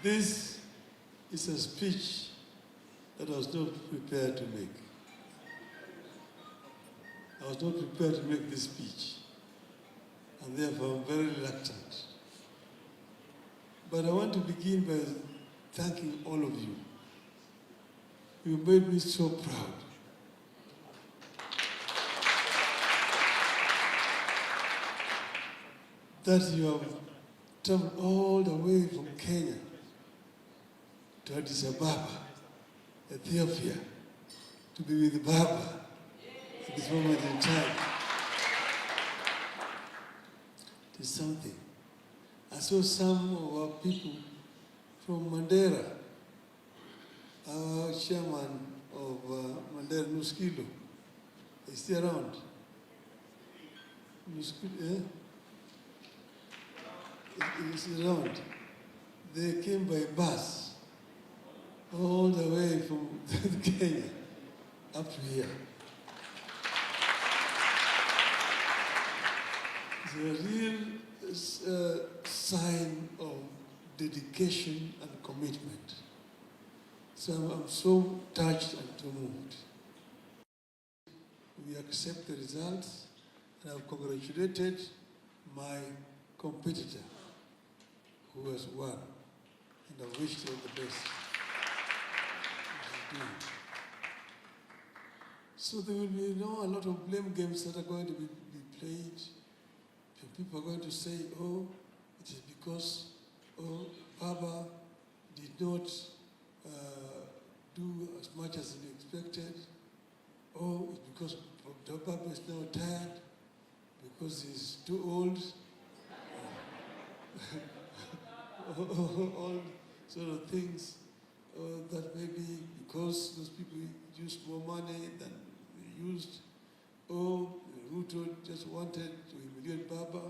This is a speech that I was not prepared to make. I was not prepared to make this speech, and therefore I'm very reluctant. But I want to begin by thanking all of you. You made me so proud. That you have traveled all the way from Kenya to Addis Ababa, Ethiopia, to be with Baba at this moment in time. It is something. I saw some of our people from Mandera, our chairman of Mandera, Nuskilo. Is still around? Nuskilo, Is around. They came by bus all the way from Kenya up to here. It's a real sign of dedication and commitment. So I'm so touched and so moved. We accept the results, and I've congratulated my competitor who has won, and I wish her the best. So there will be a lot of blame games that are going to be played. And people are going to say, oh, it is because, Baba did not do as much as he expected. Oh, it's because Baba is now tired, because he's too old. All sort of things that maybe because those people used more money than they used. Oh, Ruto just wanted to humiliate Baba.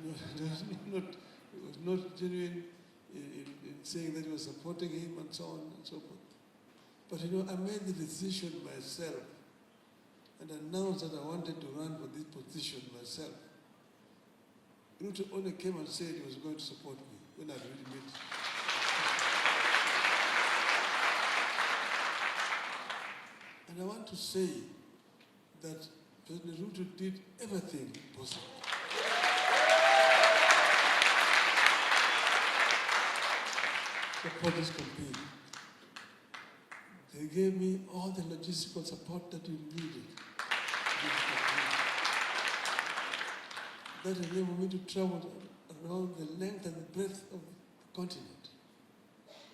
It was not genuine in saying that he was supporting him and so on and so forth. But I made the decision myself and announced that I wanted to run for this position myself. Ruto only came and said he was going to support me when I really met. And I want to say that President Ruto did everything possible. For this campaign. They gave me all the logistical support that you needed. That enabled me to travel around the length and the breadth of the continent,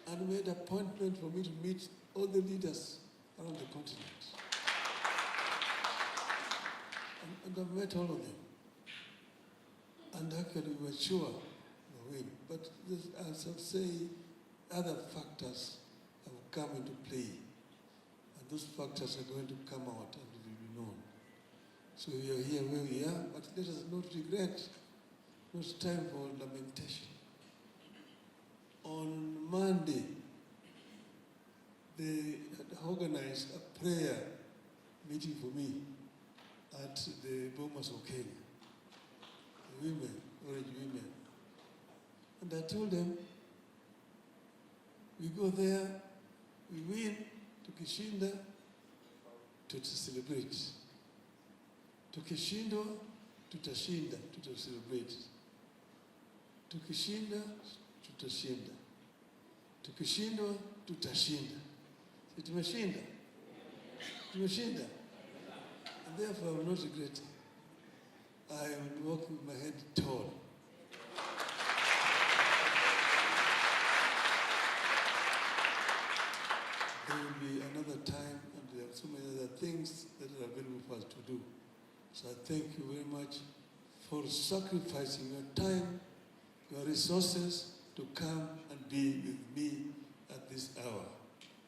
and made an appointment for me to meet all the leaders around the continent. And I've met all of them. And actually we were sure of win. But as I say, other factors have come into play. And those factors are going to come out and will be known. So we are here where we are, but let us not regret. No time for lamentation. On Monday, they had organized a prayer meeting for me at the Bomas of Kenya. The women, orange women. And I told them, we go there, we win, tukishinda, tutaselebrate. Tukishindwa, tutashinda, tutaselebrate. Tukishinda, tutashinda. Tukishindwa, tutashinda. So tumeshinda? Tumeshinda? And therefore I will not regret it. I am walking with my head tall. There will be another time, and there are so many other things that are available for us to do. So I thank you very much for sacrificing your time, your resources to come and be with me at this hour.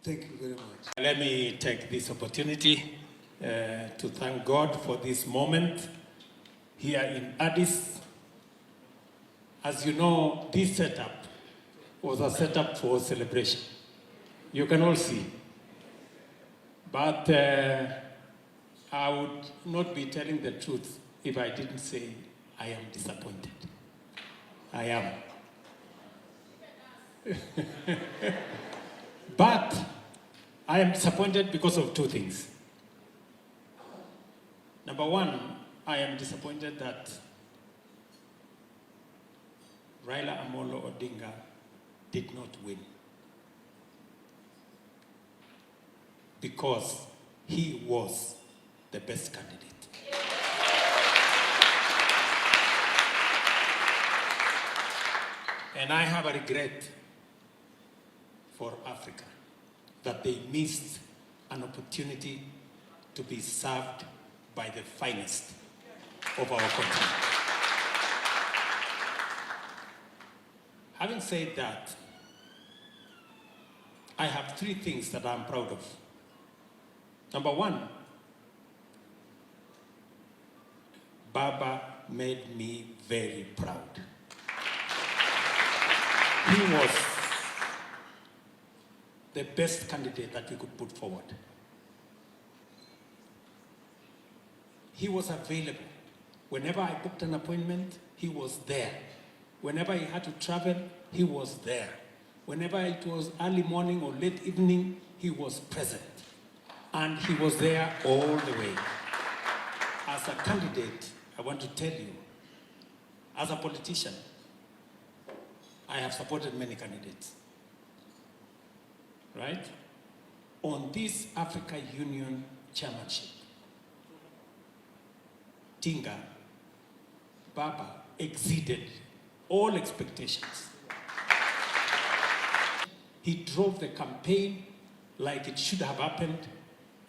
Thank you very much. Let me take this opportunity to thank God for this moment here in Addis. As you know, this setup was a setup for celebration. You can all see. But I would not be telling the truth if I didn't say I am disappointed. I am. But I am disappointed because of two things. Number one, I am disappointed that Raila Amolo Odinga did not win, because he was the best candidate. And I have a regret for Africa that they missed an opportunity to be served by the finest of our continent. Having said that, I have three things that I'm proud of. Number one, Baba made me very proud. He was the best candidate that we could put forward. He was available. Whenever I booked an appointment, he was there. Whenever he had to travel, he was there. Whenever it was early morning or late evening, he was present. And he was there all the way. As a candidate, I want to tell you, as a politician, I have supported many candidates, right? On this Africa Union chairmanship, Tinga, Baba exceeded all expectations. He drove the campaign like it should have happened,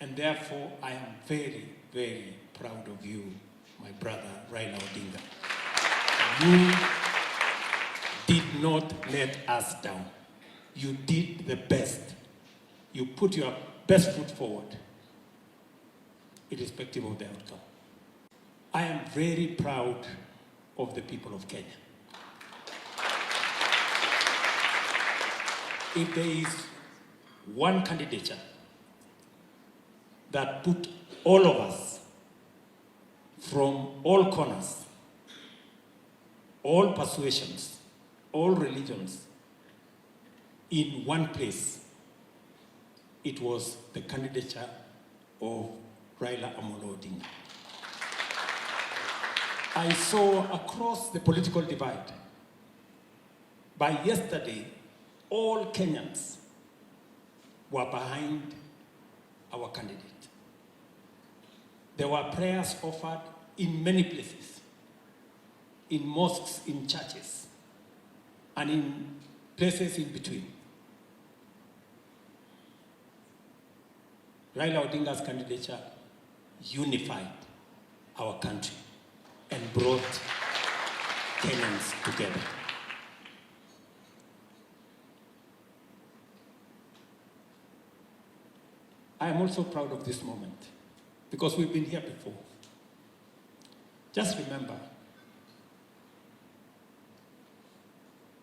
and therefore I am very, very proud of you, my brother Raila Odinga. You did not let us down. You did the best. You put your best foot forward, irrespective of the outcome. I am very proud of the people of Kenya. If there is one candidature that put all of us from all corners, all persuasions, all religions in one place, it was the candidature of Raila Amolo Odinga. I saw across the political divide, by yesterday, all Kenyans were behind our candidate. There were prayers offered in many places, in mosques, in churches, and in places in between. Raila Odinga's candidature unified our country and brought Kenyans together. I am also proud of this moment because we've been here before. Just remember,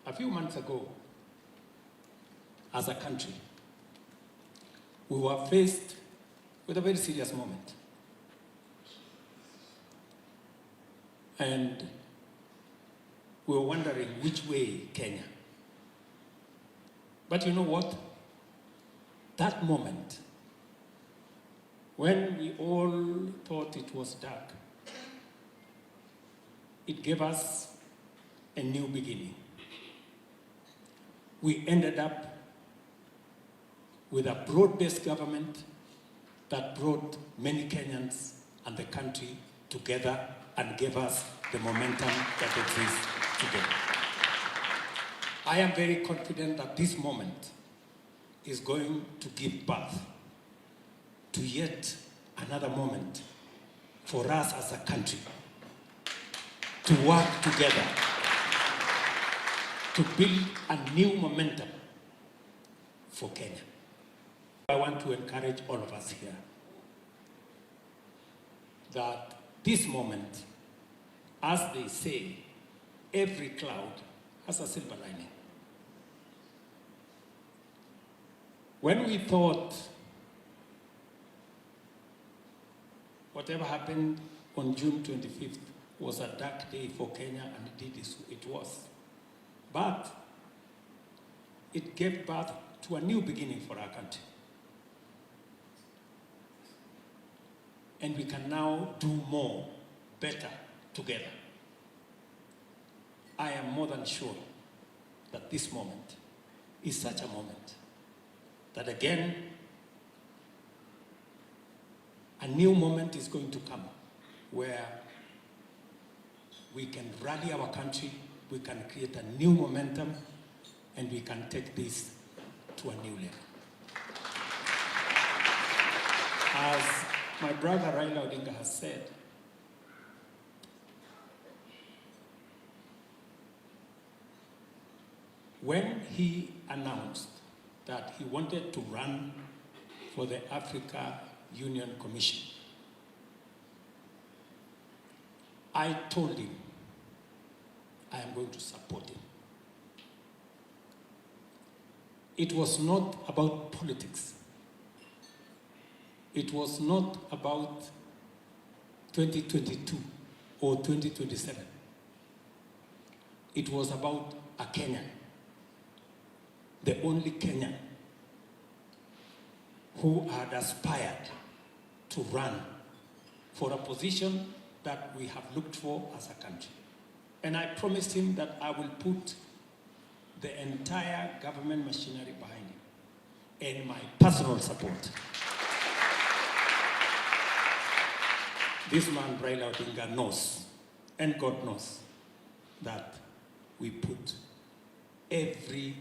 a few months ago, as a country, we were faced with a very serious moment. And we were wondering which way Kenya. But you know what? That moment, when we all thought it was dark, it gave us a new beginning. We ended up with a broad-based government that brought many Kenyans and the country together and gave us the momentum that exists today. I am very confident that this moment is going to give birth to yet another moment for us as a country to work together to build a new momentum for Kenya. I want to encourage all of us here that this moment, as they say, every cloud has a silver lining. When we thought whatever happened on June 25th was a dark day for Kenya, and it was. But it gave birth to a new beginning for our country. And we can now do more, better, together. I am more than sure that this moment is such a moment that again, a new moment is going to come where we can rally our country, we can create a new momentum, and we can take this to a new level. As my brother Raila Odinga has said, when he announced that he wanted to run for the Africa Union Commission, I told him I am going to support him. It was not about politics. It was not about 2022 or 2027. It was about a Kenyan, the only Kenyan who had aspired to run for a position that we have looked for as a country. And I promised him that I will put the entire government machinery behind him and my personal support. This man, Raila Odinga, knows, and God knows, that we put every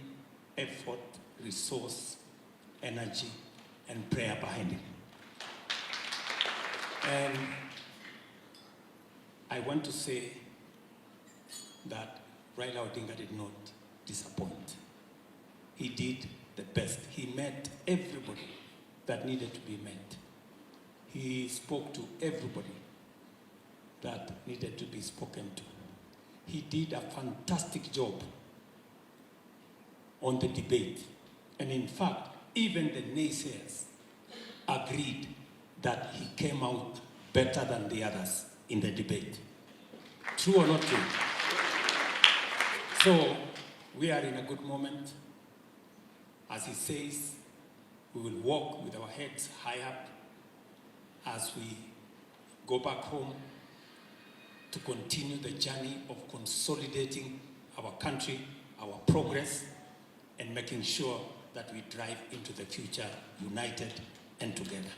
effort, resource, energy, and prayer behind him. And I want to say that Raila Odinga did not disappoint. He did the best. He met everybody that needed to be met. He spoke to everybody that needed to be spoken to. He did a fantastic job on the debate. And in fact, even the naysayers agreed that he came out better than the others in the debate. True or not true? So we are in a good moment. As he says, we will walk with our heads high up as we go back home to continue the journey of consolidating our country, our progress, and making sure that we drive into the future united and together.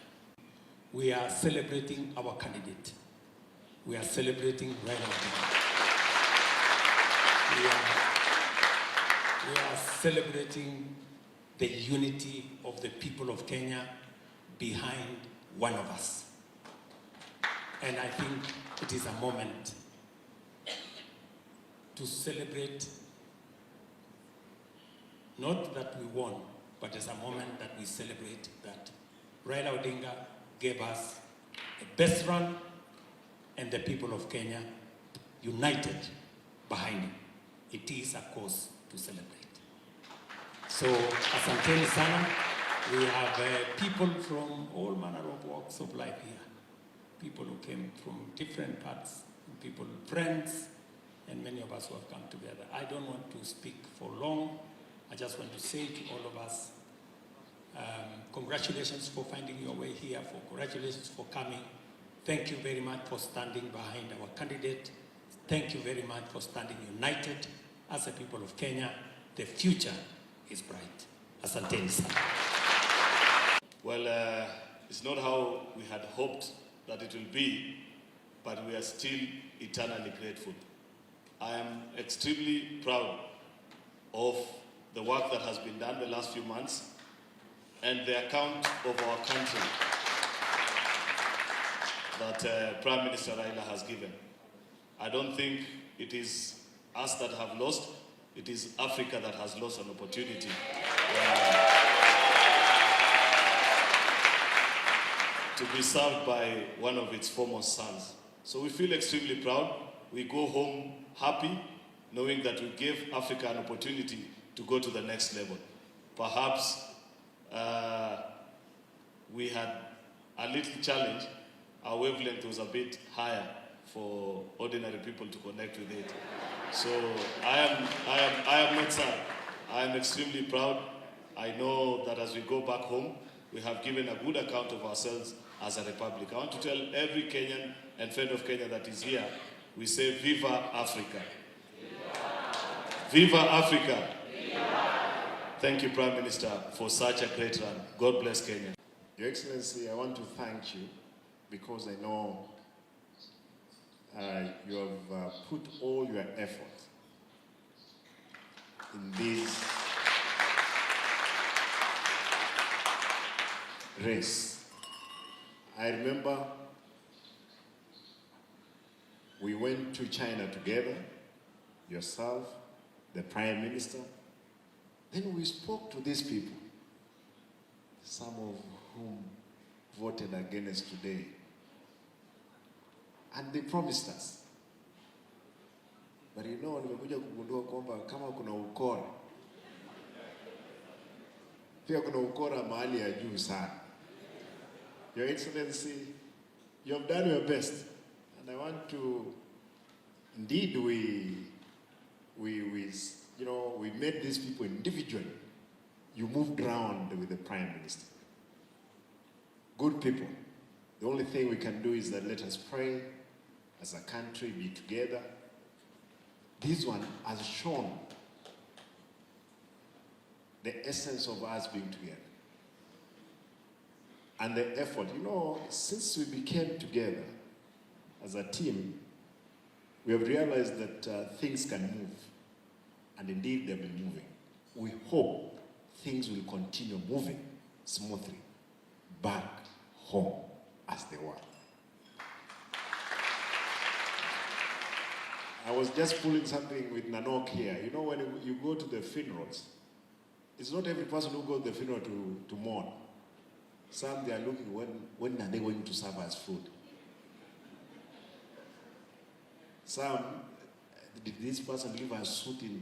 We are celebrating our candidate. We are celebrating Raila Odinga. We are celebrating the unity of the people of Kenya behind one of us. And I think it is a moment to celebrate, not that we won, but it's a moment that we celebrate that Raila Odinga gave us the best run and the people of Kenya united behind him. It is a cause to celebrate. So, asanteni sana. We have people from all manner of walks of life here. People who came from different parts, people, friends, and many of us who have come together. I don't want to speak for long. I just want to say to all of us, congratulations for finding your way here, congratulations for coming. Thank you very much for standing behind our candidate. Thank you very much for standing united as a people of Kenya. The future is bright. Asanteni sana. Well, it's not how we had hoped that it will be, but we are still eternally grateful. I am extremely proud of the work that has been done the last few months and the account of our country that Prime Minister Raila has given. I don't think it is us that have lost, it is Africa that has lost an opportunity. To be served by one of its foremost sons. So we feel extremely proud. We go home happy, knowing that we gave Africa an opportunity to go to the next level. Perhaps we had a little challenge. Our wavelength was a bit higher for ordinary people to connect with it. So I am not sad. I am extremely proud. I know that as we go back home, we have given a good account of ourselves as a republic. I want to tell every Kenyan and friend of Kenya that is here, we say Viva Africa. Viva Africa. Thank you, Prime Minister, for such a great run. God bless Kenya. Your Excellency, I want to thank you because I know you have put all your effort in this race. I remember we went to China together, yourself, the Prime Minister. Then we spoke to these people, some of whom voted against today. And they promised us. But you know, nimekuja kugundua kwamba kama kuna ukora, pia kuna ukora mahali ya juu sana. Your Excellency, you have done your best. And I want to, indeed we met these people individually. You moved around with the Prime Minister. Good people. The only thing we can do is that let us pray as a country, be together. This one has shown the essence of us being together. And the effort, you know, since we became together as a team, we have realized that things can move. And indeed, they've been moving. We hope things will continue moving smoothly back home as they were. I was just pulling something with Nanok here. You know, when you go to the funerals, it's not every person who goes to the funeral to mourn. Some, they are looking, when are they going to serve as food? Some, did this person leave a suit in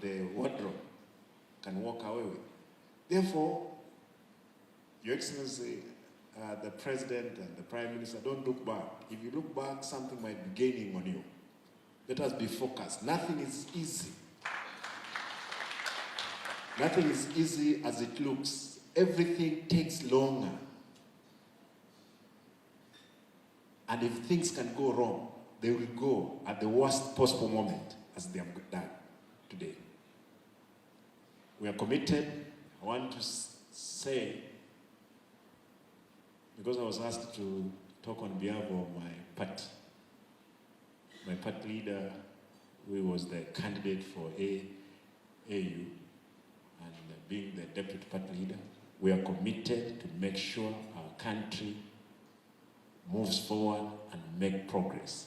the wardrobe? Can walk away with. Therefore, Your Excellency, the President and the Prime Minister, don't look back. If you look back, something might be gaining on you. Let us be focused. Nothing is easy. Nothing is easy as it looks. Everything takes longer. And if things can go wrong, they will go at the worst possible moment, as they have done today. We are committed. I want to say, because I was asked to talk on behalf of my party leader, who was the candidate for AU, and being the deputy party leader, we are committed to make sure our country moves forward and make progress.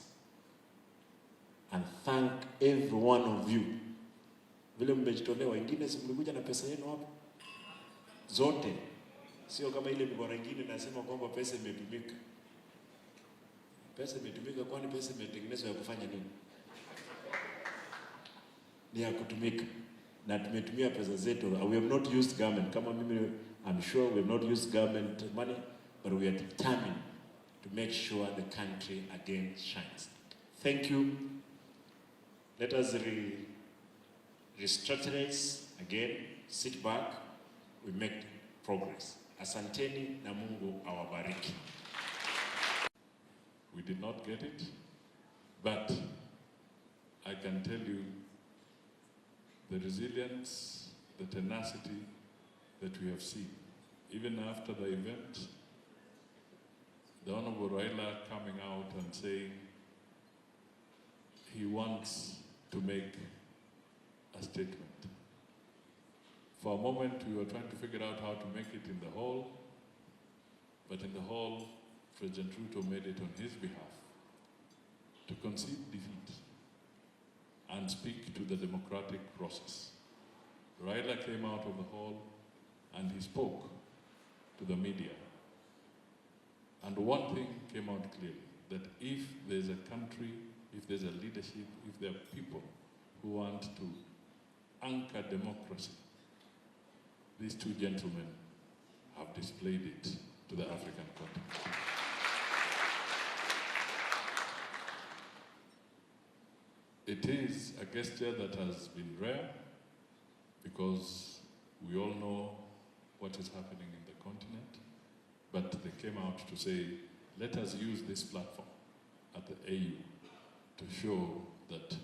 And thank every one of you. Vile mmejitolea, wengine si mlikuja na pesa yenu hapa zote, sio kama ile migora ingine nasema kwamba pesa imetumika. Pesa imetumika, kwani pesa imetengenezwa ya kufanya nini? Ni ya kutumika. Na tumetumia pesa zetu. We have not used government. Kama mimi, I'm sure we have not used government money, but we are determined to make sure the country again shines. Thank you. Let us restructure again, sit back, we make progress. Asanteni na Mungu awabariki. We did not get it, but I can tell you the resilience, the tenacity that we have seen. Even after the event, the Honorable Raila coming out and saying he wants to make a statement. For a moment, we were trying to figure out how to make it in the hall, but in the hall, President Ruto made it on his behalf to concede defeat and speak to the democratic process. Raila came out of the hall and he spoke to the media. And one thing came out clearly, that if there's a country, if there's a leadership, if there are people who want to anchor democracy, these two gentlemen have displayed it to the African continent. It is a gesture that has been rare, because we all know what is happening in the continent, but they came out to say, let us use this platform at the AU to show that